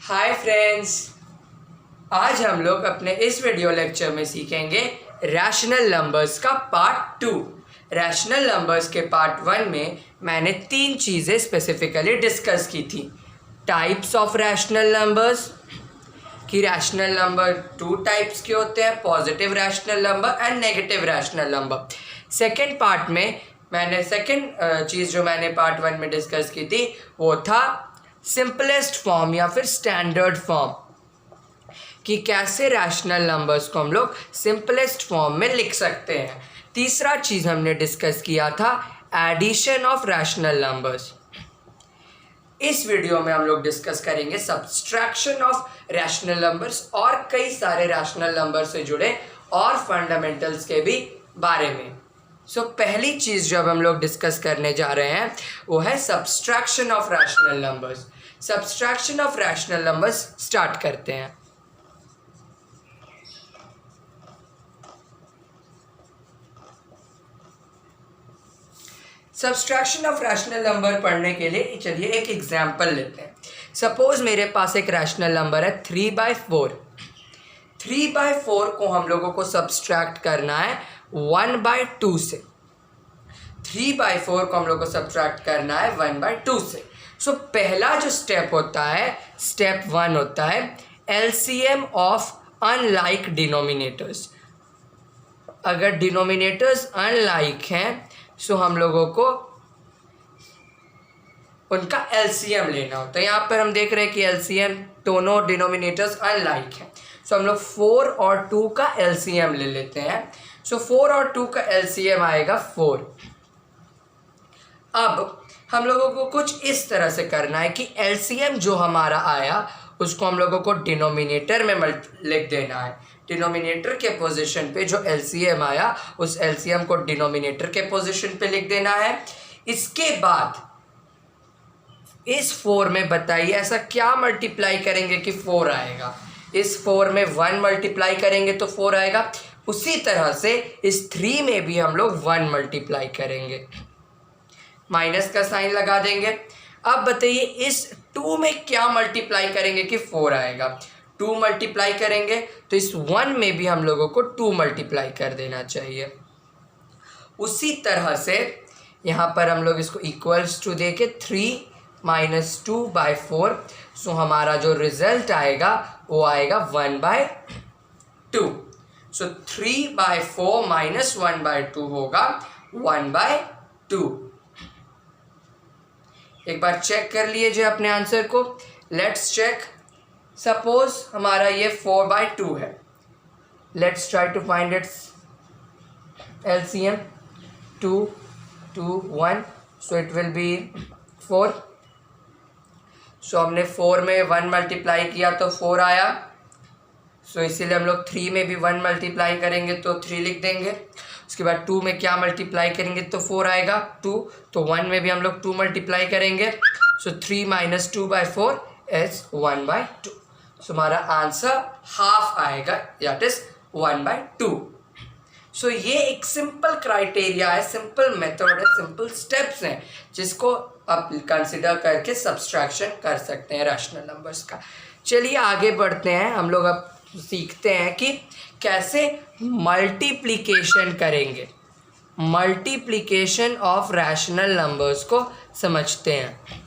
Hi friends, आज हम लोग अपने इस वीडियो लेक्चर में सीखेंगे रैशनल नंबर्स का पार्ट 2। रैशनल नंबर्स के पार्ट 1 में मैंने 3 चीज़ें स्पेसिफिकली डिस्कस की थी। टाइप्स ऑफ रैशनल नंबर्स, कि रैशनल नंबर 2 टाइप्स के होते हैं, positive rational number and negative rational number. Second part में मैंने सेकेंड चीज़ जो मैंने पार्ट 1 में डिस्कस की थी वो था सिंपलेस्ट फॉर्म या फिर स्टैंडर्ड फॉर्म, कि कैसे रैशनल नंबर्स को हम लोग सिंपलेस्ट फॉर्म में लिख सकते हैं। तीसरा चीज़ हमने डिस्कस किया था एडिशन ऑफ रैशनल नंबर्स। इस वीडियो में हम लोग डिस्कस करेंगे सब्सट्रैक्शन ऑफ रैशनल नंबर्स और कई सारे रैशनल नंबर से जुड़े और फंडामेंटल्स के भी बारे में। पहली चीज़ जो अब हम लोग डिस्कस करने जा रहे हैं वो है subtraction of rational numbers. Subtraction of rational numbers start करते हैं। सब्सट्रैक्शन ऑफ रैशनल नंबर पढ़ने के लिए चलिए एक एग्जांपल लेते हैं। सपोज मेरे पास एक रैशनल नंबर है 3/4। 3/4 को हम लोगों को सब्सट्रैक्ट करना है 1/2 से। 3/4 को हम लोग को सब्ट्रैक्ट करना है 1/2 से। पहला जो स्टेप होता है, स्टेप 1 होता है एलसीएम ऑफ अनलाइक डिनोमिनेटर्स। अगर डिनोमिनेटर्स अनलाइक हैं सो हम लोगों को उनका एलसीएम लेना होता है। यहाँ पर हम देख रहे हैं कि एलसीएम दोनों डिनोमिनेटर्स अनलाइक हैं, हम लोग 4 और 2 का एलसीएम ले लेते हैं। 4 और 2 का एलसीएम आएगा 4। अब हम लोगों को कुछ इस तरह से करना है कि एलसीएम जो हमारा आया उसको हम लोगों को डिनोमिनेटर में लिख देना है। डिनोमिनेटर के पोजीशन पे जो एलसीएम आया उस एलसीएम को डिनोमिनेटर के पोजीशन पे लिख देना है। इसके बाद इस 4 में बताइए ऐसा क्या मल्टीप्लाई करेंगे कि 4 आएगा। इस 4 में 1 मल्टीप्लाई करेंगे तो 4 आएगा। उसी तरह से इस 3 में भी हम लोग 1 मल्टीप्लाई करेंगे, माइनस का साइन लगा देंगे। अब बताइए इस 2 में क्या मल्टीप्लाई करेंगे कि 4 आएगा। 2 मल्टीप्लाई करेंगे तो इस 1 में भी हम लोगों को 2 मल्टीप्लाई कर देना चाहिए। उसी तरह से यहाँ पर हम लोग इसको इक्वल्स टू दे के 3 - 2/4। हमारा जो रिजल्ट आएगा वो आएगा 1/2। 3/4 - 1/2 होगा 1/2। एक बार चेक कर लीजिए अपने आंसर को। Let's check. सपोज हमारा ये 4/2 है। Let's try to find its LCM. 2 2 1, so it will be 4। हमने 4 में 1 मल्टीप्लाई किया तो 4 आया। इसीलिए हम लोग 3 में भी 1 मल्टीप्लाई करेंगे तो 3 लिख देंगे। उसके बाद 2 में क्या मल्टीप्लाई करेंगे तो 4 आएगा 2। तो 1 में भी हम लोग 2 मल्टीप्लाई करेंगे। 3 - 2/4 इज 1/2। हमारा आंसर हाफ आएगा, दैट इज 1/2। ये एक सिंपल क्राइटेरिया है, सिंपल मेथड है, सिंपल स्टेप्स हैं जिसको आप कंसिडर करके सब्सट्रैक्शन कर सकते हैं रैशनल नंबर्स का। चलिए आगे बढ़ते हैं। हम लोग अब सीखते हैं कि कैसे मल्टीप्लिकेशन करेंगे। मल्टीप्लिकेशन ऑफ रैशनल नंबर्स को समझते हैं।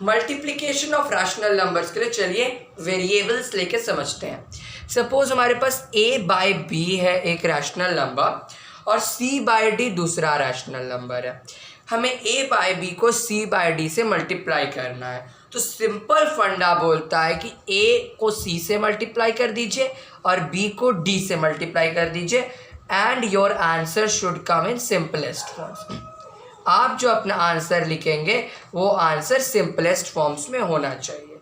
मल्टीप्लिकेशन ऑफ रैशनल नंबर्स के लिए चलिए वेरिएबल्स लेके समझते हैं। सपोज हमारे पास a/b है एक रैशनल नंबर और c/d दूसरा रैशनल नंबर है। हमें a/b को c/d से मल्टीप्लाई करना है। तो सिंपल फंडा बोलता है कि a को c से मल्टीप्लाई कर दीजिए और b को d से मल्टीप्लाई कर दीजिए and your answer should come in simplest forms. आप जो अपना आंसर लिखेंगे वो आंसर सिंपलेस्ट फॉर्म्स में होना चाहिए।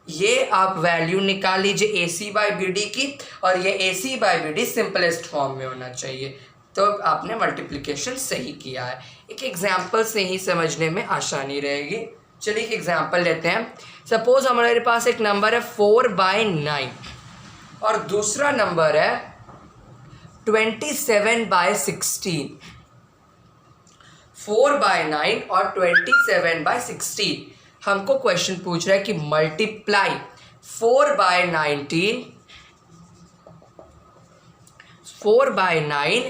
ये आप वैल्यू निकाल लीजिए ac/bd की, और ये ac/bd सिंपलेस्ट फॉर्म में होना चाहिए। तो आपने मल्टीप्लिकेशन सही किया है। एक एग्जाम्पल से ही समझने में आसानी रहेगी। चलिए एक एग्जाम्पल लेते हैं। सपोज हमारे पास एक नंबर है 4/9 और दूसरा नंबर है 27/16। 4/9 और 27/16 हमको क्वेश्चन पूछ रहा है कि मल्टीप्लाई 4/19 4/9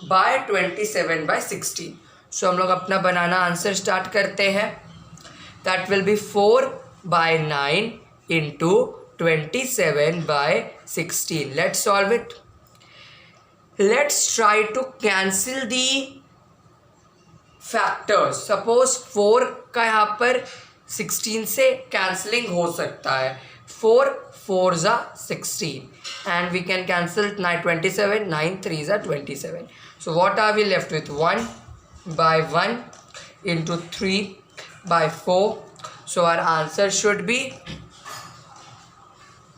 बाय 27/16। सो हम लोग अपना बनाना आंसर स्टार्ट करते हैं। That will be 4/9 into 27/16। Let's solve it. Let's try to cancel the factors. Suppose 4 का यहाँ पर 16 से कैंसलिंग हो सकता है। 4 4s are 16 and we can cancel 27, 9 3s are 27. So what are we left with? 1/1 into 3/4. So our answer should be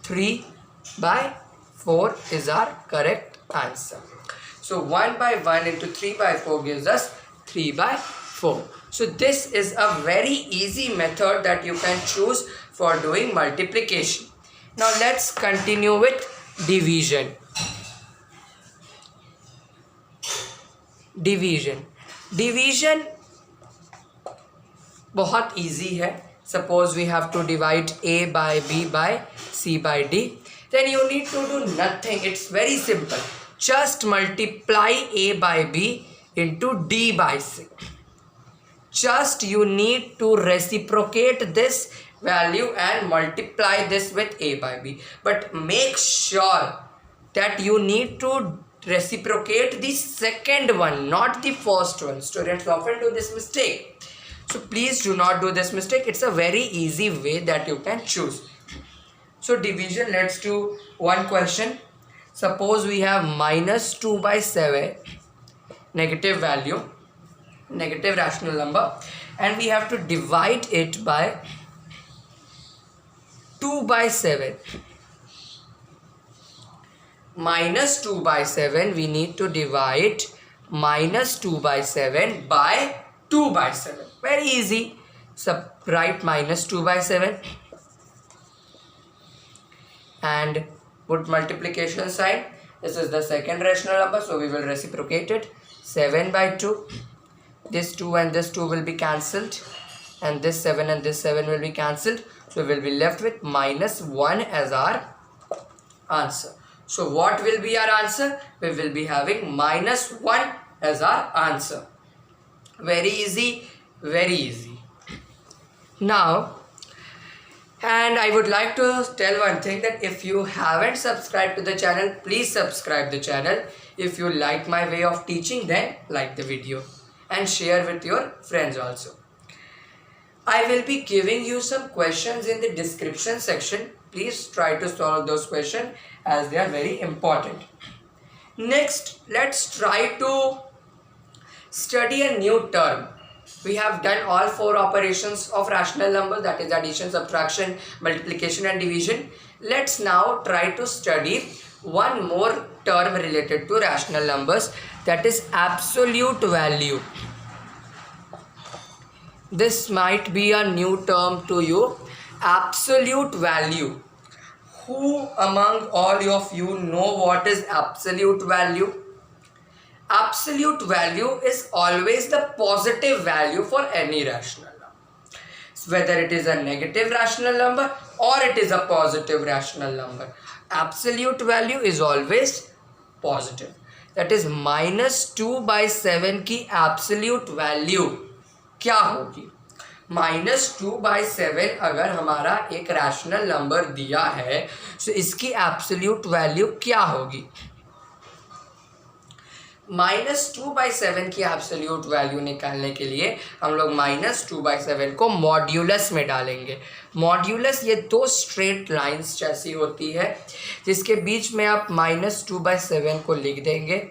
3/4 is our correct answer. So 1/1 into 3/4 gives us 3/4. So this is a very easy method that you can choose for doing multiplication. Now let's continue with division. Division बहुत easy है. Suppose we have to divide A by B by C by D. Then you need to do nothing. It's very simple. Just multiply A by B into D by C. Just you need to reciprocate this value and multiply this with A by B. But make sure that you need to reciprocate the second one, not the first one. Students often do this mistake. So please do not do this mistake. It's a very easy way that you can choose. So division, let's do one question. Suppose we have -2/7 negative value, negative rational number, and we have to divide it by 2/7. -2/7, we need to divide -2/7 by 2/7. Very easy. So write -2/7 and put multiplication sign. This is the second rational number, so we will reciprocate it. 7/2. This 2 and this 2 will be cancelled, and this 7 and this 7 will be cancelled. So we will be left with -1 as our answer. So what will be our answer? We will be having -1 as our answer. Very easy, very easy. Now, and I would like to tell one thing, that if you haven't subscribed to the channel, please subscribe the channel. If you like my way of teaching, then like the video and share with your friends also. I will be giving you some questions in the description section. Please try to solve those questions as they are very important. Next, let's try to study a new term. We have done all 4 operations of rational number, that is addition, subtraction, multiplication and division. Let's now try to study one more term related to rational numbers, that is absolute value. This might be a new term to you. Absolute value. Who among all of you know what is absolute value? Absolute value is always the positive value for any rational number. Whether it is a negative rational number or it is a positive rational number, absolute value is always positive. That is -2/7 की absolute value क्या होगी? -2/7 अगर हमारा एक rational number दिया है, तो इसकी एब्सोल्यूट वैल्यू क्या होगी? -2/7 की एब्सोल्यूट वैल्यू निकालने के लिए हम लोग -2/7 को मॉड्यूलस में डालेंगे. मॉड्यूलस ये 2 स्ट्रेट लाइंस जैसी होती है, जिसके बीच में आप -2/7 को लिख देंगे,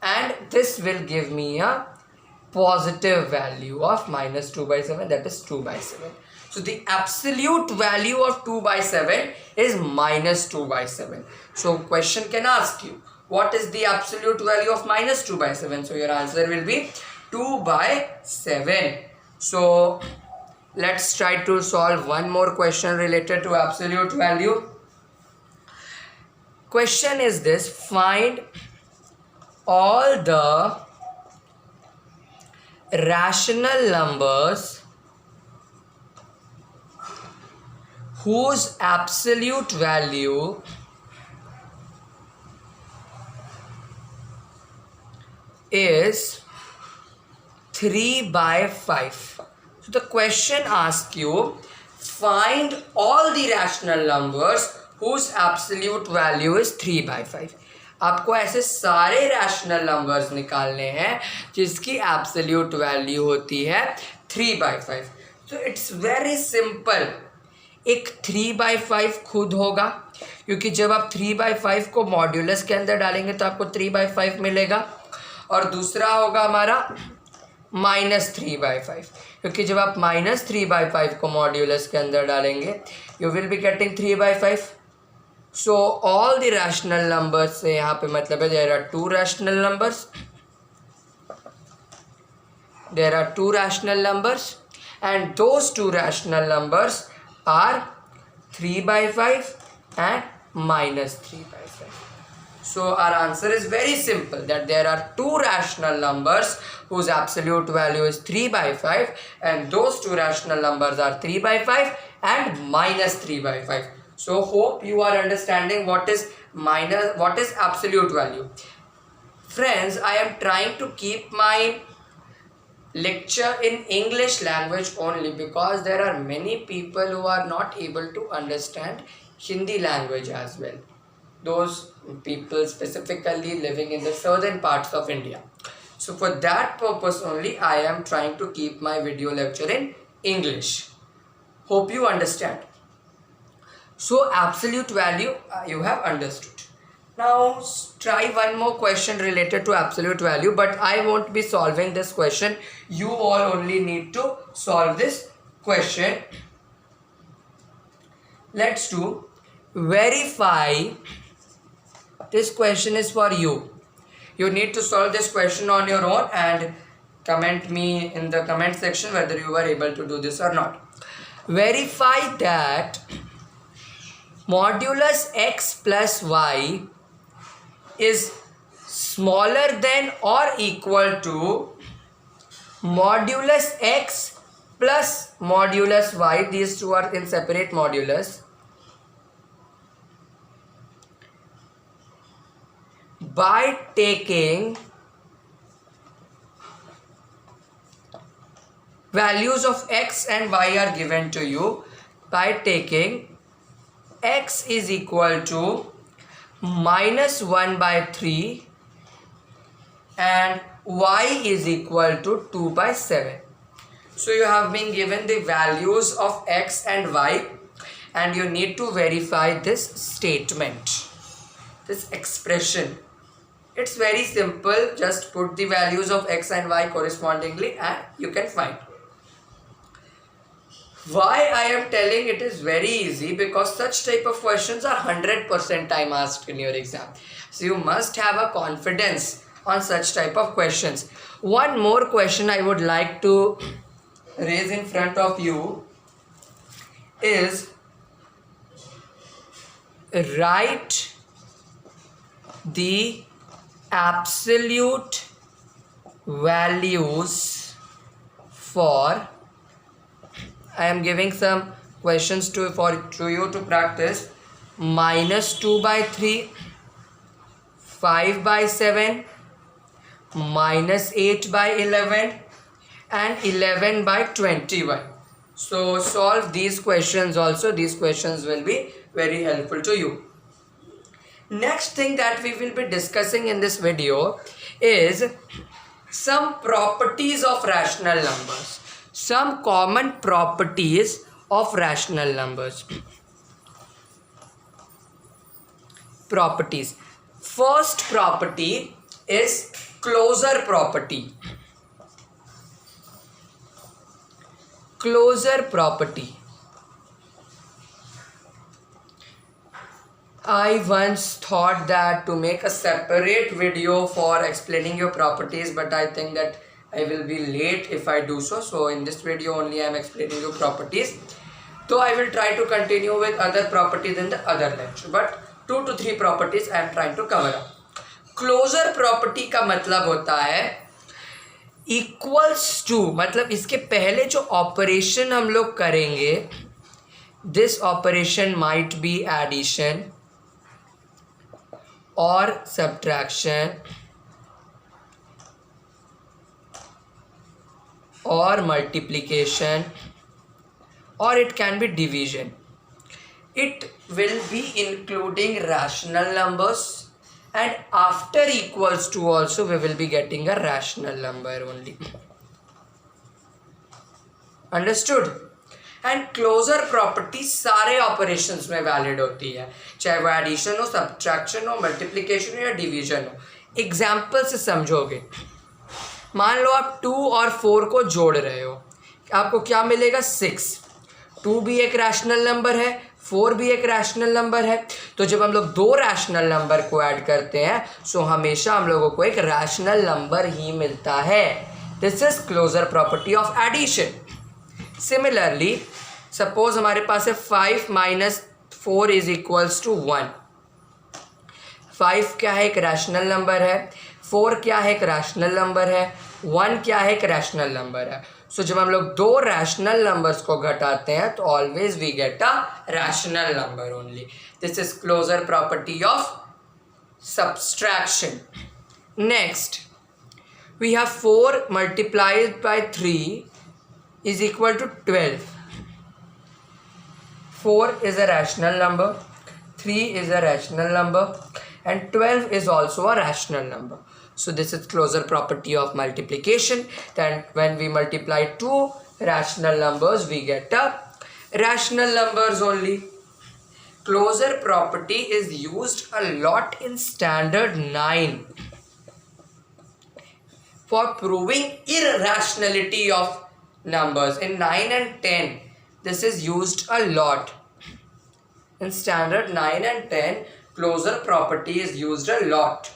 and this will give me a positive value of -2/7, that is 2/7. So the absolute value of 2/7 is -2/7. So question can ask you, what is the absolute value of -2/7? So your answer will be 2/7. So let's try to solve one more question related to absolute value. Question is this: find all the rational numbers whose absolute value is 3/5. So the question asks you, find all the rational numbers whose absolute value is 3/5. आपको ऐसे सारे rational numbers निकालने हैं जिसकी absolute value होती है 3/5. तो it's very simple. एक 3/5 खुद होगा, क्योंकि जब आप 3/5 को मॉड्यूलस के अंदर डालेंगे तो आपको 3/5 मिलेगा. और दूसरा होगा हमारा -3/5, क्योंकि जब आप -3/5 को मॉड्यूलस के अंदर डालेंगे you will be getting 3/5. So all the rational numbers से यहाँ पे मतलब है there are two rational numbers and those two rational numbers are 3/5 and -3/5. So our answer is very simple, that there are two rational numbers whose absolute value is 3/5 and those two rational numbers are 3/5 and -3/5. So hope you are understanding what is absolute value. Friends, I am trying to keep my lecture in English language only because there are many people who are not able to understand Hindi language as well. Those people specifically living in the southern parts of India. So for that purpose only I am trying to keep my video lecture in English. Hope you understand. So absolute value you have understood. Now try one more question related to absolute value, but I won't be solving this question. You all only need to solve this question. Let's do verify. This question is for you. You need to solve this question on your own and comment me in the comment section whether you were able to do this or not. Verify that modulus x plus y is smaller than or equal to modulus x plus modulus y. These two are in separate modulus. By taking values of x and y are given to you, by taking x is equal to -1/3 and y is equal to 2/7. So you have been given the values of x and y and you need to verify this statement, this expression. It's very simple. Just put the values of x and y correspondingly and you can find. Why I am telling it is very easy, because such type of questions are 100% time asked in your exam. So you must have a confidence on such type of questions. One more question I would like to raise in front of you is, write the absolute values for, I am giving some questions to you to practice, -2/3, 5/7, -8/11 and 11/21. So solve these questions also. These questions will be very helpful to you. Next thing that we will be discussing in this video is some properties of rational numbers. Some common properties of rational numbers. Properties. First property is closure property. Closure property. I once thought that to make a separate video for explaining your properties, but I think that I will be late if I do so. So in this video only I am explaining you properties. So I will try to continue with other properties in the other lecture, but 2 to 3 properties I am trying to cover up. Closure property का मतलब होता है equals to, मतलब इसके पहले जो operation हम लोग करेंगे this operation might be addition or subtraction or multiplication, or it can be division. It will be including rational numbers, and after equals to also we will be getting a rational number only. Understood? And closure property सारे operations में valid होती है, चाहे वो addition हो, subtraction हो, multiplication हो या डिवीजन हो. एग्जाम्पल से समझोगे. मान लो आप 2 और 4 को जोड़ रहे हो, आपको क्या मिलेगा? 6. 2 भी एक रैशनल नंबर है, 4 भी एक रैशनल नंबर है. तो जब हम लोग दो रैशनल नंबर को ऐड करते हैं सो हमेशा हम लोगों को एक रैशनल नंबर ही मिलता है. This is closure property of addition. Similarly suppose हमारे पास है 5 माइनस 4 इज इक्वल्स टू 1. 5 क्या है? एक रैशनल नंबर है. 4 क्या है? एक रैशनल नंबर है. 1 क्या है? एक रैशनल नंबर है. सो जब हम लोग दो रैशनल नंबर्स को घटाते हैं तो always we get a rational number only. This is closure property of subtraction. Next we have 4 multiplied by 3 is equal to 12. 4 is a rational number, 3 is a rational number, and 12 is also a rational number. So this is closure property of multiplication. Then when we multiply two rational numbers we get a rational numbers only. Closure property is used a lot in standard 9 for proving irrationality of numbers. In 9 and 10 this is used a lot. In standard 9 and 10 closure property is used a lot,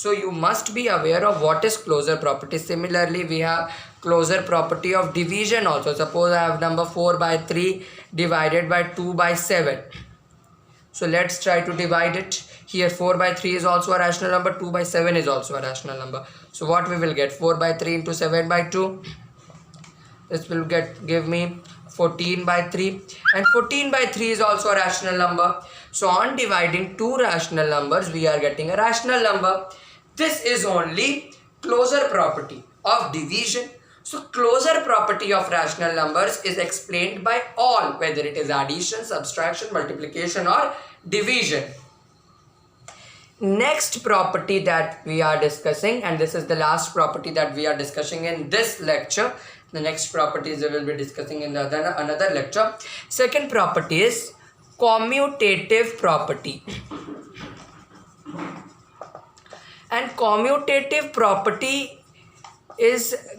so you must be aware of what is closure property. Similarly we have closure property of division also. Suppose I have number 4 by 3 divided by 2 by 7. So let's try to divide it. Here 4 by 3 is also a rational number, 2 by 7 is also a rational number. So what we will get? 4 by 3 into 7 by 2. This will give me 14 by 3, and 14 by 3 is also a rational number. So on dividing two rational numbers we are getting a rational number. This is only closure property of division. So closure property of rational numbers is explained by all, whether it is addition, subtraction, multiplication or division. Next property that we are discussing, and this is the last property that we are discussing in this lecture. The next properties we will be discussing in another lecture. Second property is commutative property. And commutative property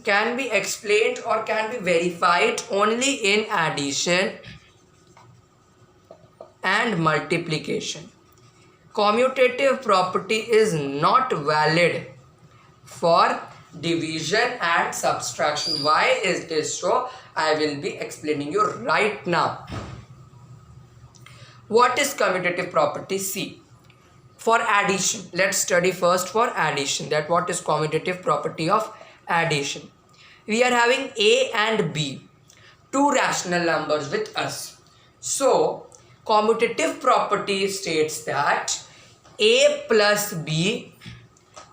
can be explained or can be verified only in addition and multiplication. Commutative property is not valid for division and subtraction. Why is this so? I will be explaining you right now. What is commutative property? See, for addition, let's study first for addition, that what is commutative property of addition. We are having a and b, two rational numbers with us. So commutative property states that a plus b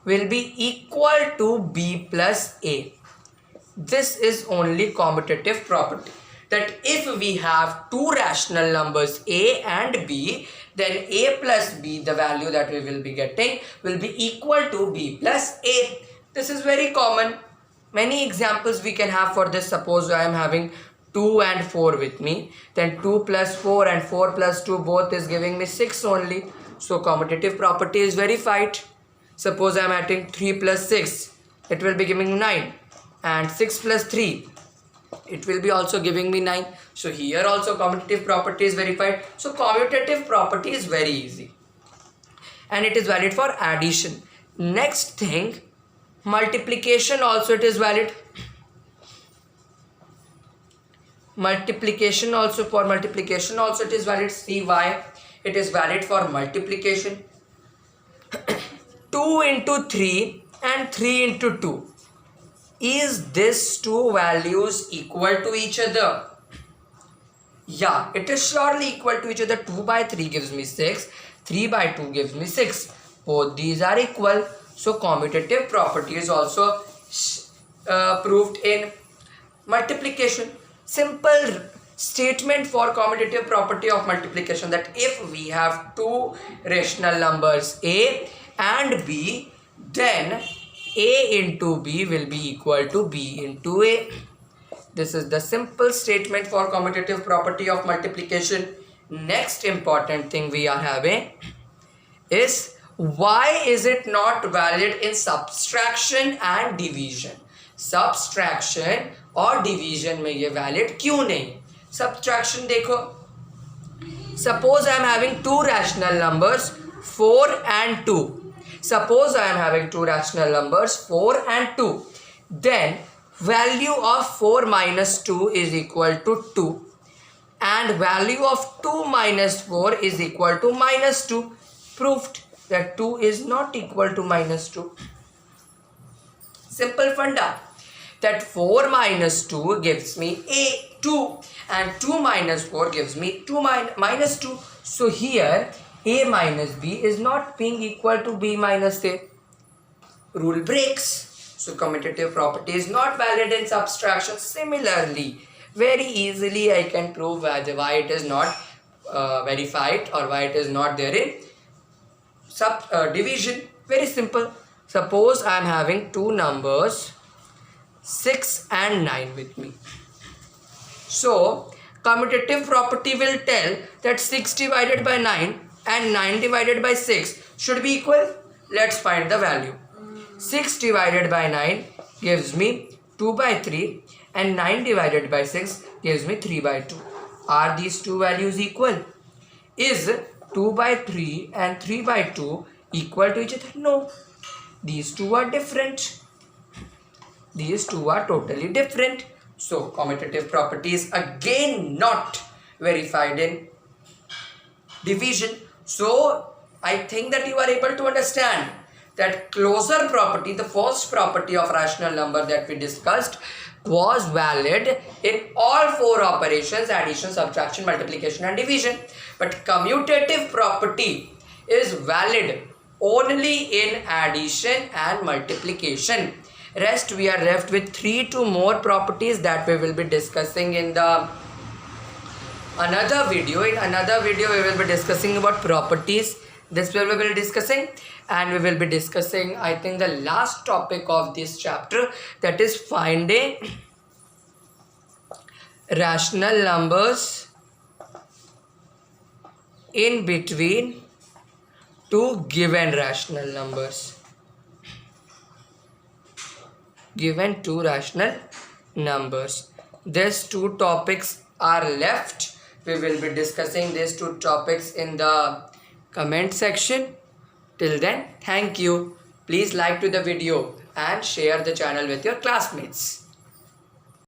will be equal to b plus a. This is only commutative property, that if we have two rational numbers a and b, then a plus b, the value that we will be getting, will be equal to b plus a. This is very common. Many examples we can have for this. Suppose I am having 2 and 4 with me, then 2 plus 4 and 4 plus 2 both is giving me 6 only. So commutative property is verified. Suppose I am adding 3 plus 6, it will be giving 9, and 6 plus 3, it will be also giving me 9. So here also commutative property is verified. So commutative property is very easy and it is valid for addition. Next thing, multiplication also it is valid. Multiplication also, for multiplication also it is valid. See why it is valid for multiplication. 2 into 3 and 3 into 2. Is this two values equal to each other? Yeah, it is surely equal to each other. 2 by 3 gives me 6. 3 by 2 gives me 6. Both these are equal. So commutative property is also proved in multiplication. Simple statement for commutative property of multiplication, that if we have two rational numbers a and b, then a into b will be equal to b into a. This is the simple statement for commutative property of multiplication. Next important thing we are having is, why is it not valid in subtraction and division? Subtraction और division में ये valid क्यों नहीं? Subtraction देखो, suppose I am having two rational numbers 4 and 2. Suppose I am having two rational numbers 4 and 2. Then value of 4 minus 2 is equal to 2. And value of 2 minus 4 is equal to minus 2. Proved that 2 is not equal to minus 2. Simple funda. That 4 minus 2 gives me 2 and 2 minus 4 gives me 2 minus 2. So here a minus b is not being equal to b minus a. Rule breaks. So commutative property is not valid in subtraction. Similarly, very easily I can prove why it is not verified or why it is not there in division. Very simple. Suppose I am having two numbers 6 and 9 with me. So commutative property will tell that 6 divided by 9 and 9 divided by 6 should be equal. Let's find the value. 6 divided by 9 gives me 2 by 3 and 9 divided by 6 gives me 3 by 2. Are these two values equal? Is 2 by 3 and 3 by 2 equal to each other? No. These two are different. These two are totally different. So commutative property is again not verified in division. So I think that you are able to understand that closure property, the first property of rational number that we discussed, was valid in all four operations: addition, subtraction, multiplication and division. But commutative property is valid only in addition and multiplication. Rest we are left with 3 to more properties that we will be discussing in the another video. In another video we will be discussing about properties. This we will be discussing, and we will be discussing, I think, the last topic of this chapter, that is finding rational numbers in between two given rational numbers. Given two rational numbers. These two topics are left. We will be discussing these two topics in the comment section. Till then, thank you. Please like to the video and share the channel with your classmates.